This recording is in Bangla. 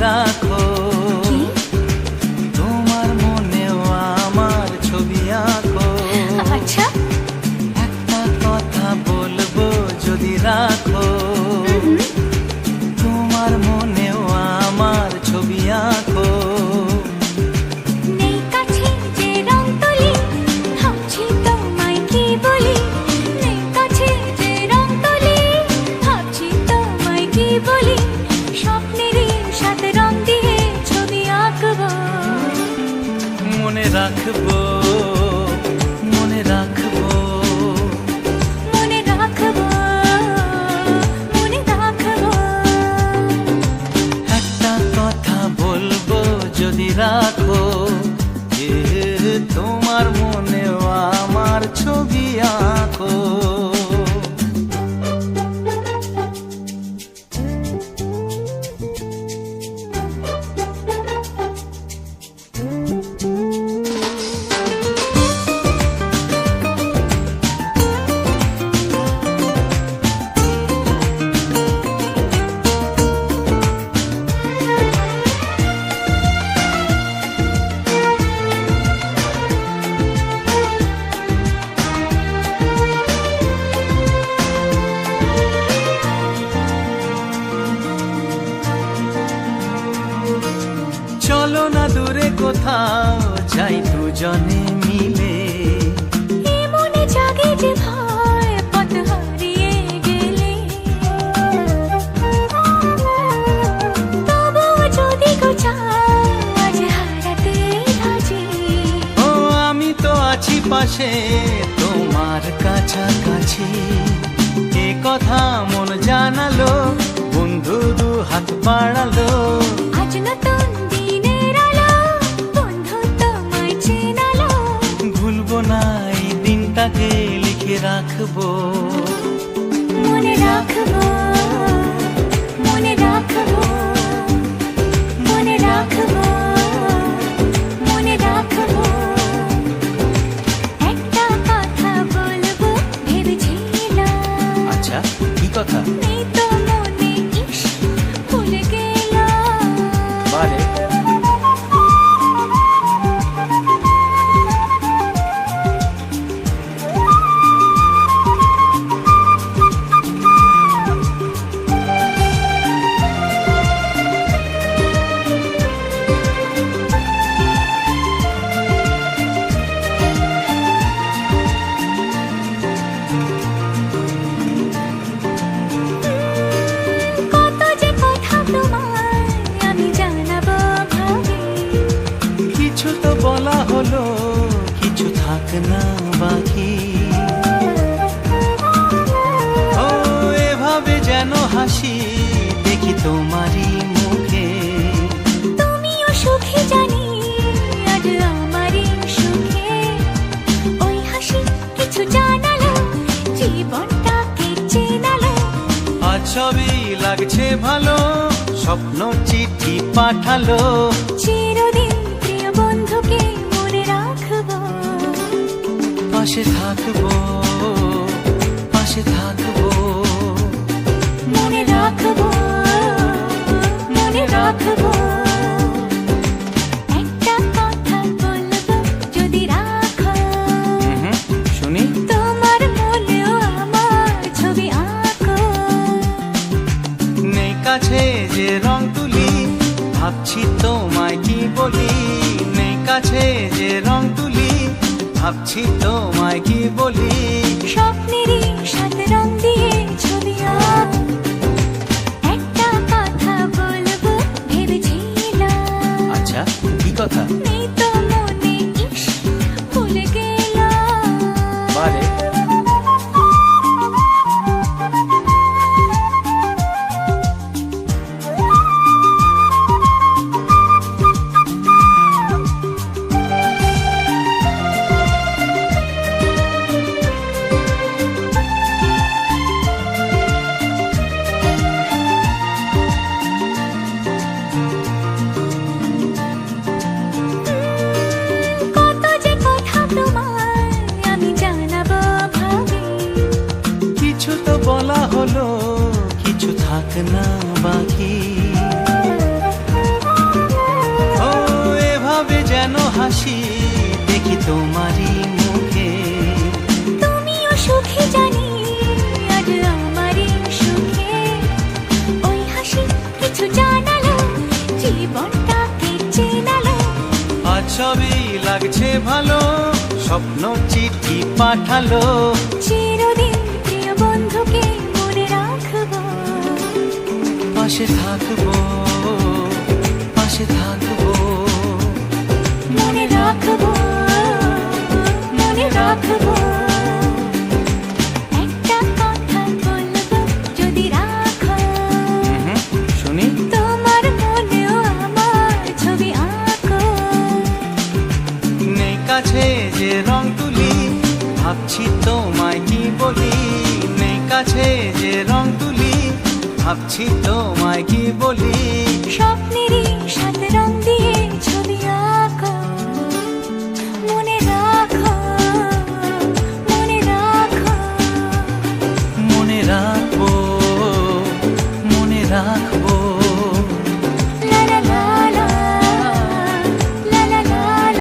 রাখো, তোমার মনেও আমার ছবি আঁকো। আচ্ছা, একটা কথা বলবো যদি রাখো, তোমার মনেও আমার ছবি আঁকো। নেই কাছে যে রং তুলি, ভাবছি তোমায় কি বলি। নেই কাছে যে রং তুলি, ভাবছি তোমায় কি বলি। স্বপ্নেরই সাথে রং দিয়ে ছবি আঁকবো। মনে রাখবো, মনে রাখবো, মনে রাখবো, মনে রাখবো। একটা কথা বলবো যদি রাখো, তোমার মনেও আমার ছবি আঁকো। চলো না দূরে কোথাও যাই দুজনে মিলে। এ মনে জাগে যে ভয় পথ হারিয়ে গেলে। তবুও যদি গো চাও আজ হারাতে রাজি। ও আমি তো আছি পাশে তোমার কাছাকাছি। এ কথা মন জানালো, বন্ধু দু হাত বাড়ালো। আজ নতুন দিনের আলো, বন্ধু তোমায় চেনালো। ভুলবো না এই দিনটাকে, লিখে রাখবো। মনে রাখবো, মনে রাখবো, মনে রাখবো, মনে রাখবো। একটা কথা বলবো ভেবেছিলাম। আচ্ছা, কি কথা? নেই তো মনে, ইস ভুলে গেলাম। বারে কত যে কথা তোমায় আমি জানাবো ভাবি। কিছু তো বলা হলো, কিছু থাক না বাকি। ও এভাবে যেন হাসি দেখি তোমারই মুখে। তুমিও সুখী জানি আজ আমারই সুখে। ওই হাসি কিছু জানালো, জীবনটাকে চেনালো। আজ সবই লাগছে ভালো, স্বপ্ন চিঠি পাঠালো। চিরদিন প্রিয় বন্ধুকে মনে রাখবো। পাশে থাকবো, পাশে থাকবো, মনে রাখবো, মনে রাখবো। একটা কথা বলবো যদি রাখো, শুনি। তোমার মনেও আমার ছবি আঁকো। নেই কাছে যে রং তুলি, ভাবছি তোমায় কি বলি। নেই কাছে যে রং তুলি, ভাবছি তোমায় কি বলি। স্বপ্নেরই সাথে রং দিয়ে ছবি আঁক। একটা কথা বলবো ভেবেছিলাম। আচ্ছা, কি কথা? নেই তো মনে, ইস ভুলে গেলাম। বারে হাসি দেখি তোমারই মুখে। তুমিও সুখী জানি আজ আমারই সুখে। ওই হাসি কিছু জানালো, জীবনটাকে চেনালো। আজ সবই লাগছে ভালো, স্বপ্ন চিঠি পাঠালো। চিরদিন প্রিয় বন্ধুকে মনে রাখবো, পাশে থাকবো, পাশে থাকবো, মনে রাখবো, মনে রাখবো। একটা কথা বলবো যদি রাখো, শুনি। তোমার মনেও আমার ছবি আঁকো। নেই কাছে যে রং তুলি, ভাবছি তোমায় কি বলি। নেই কাছে যে রং তুলি, ভাবছি তোমায় কি বলি। স্বপ্নেরই সাথে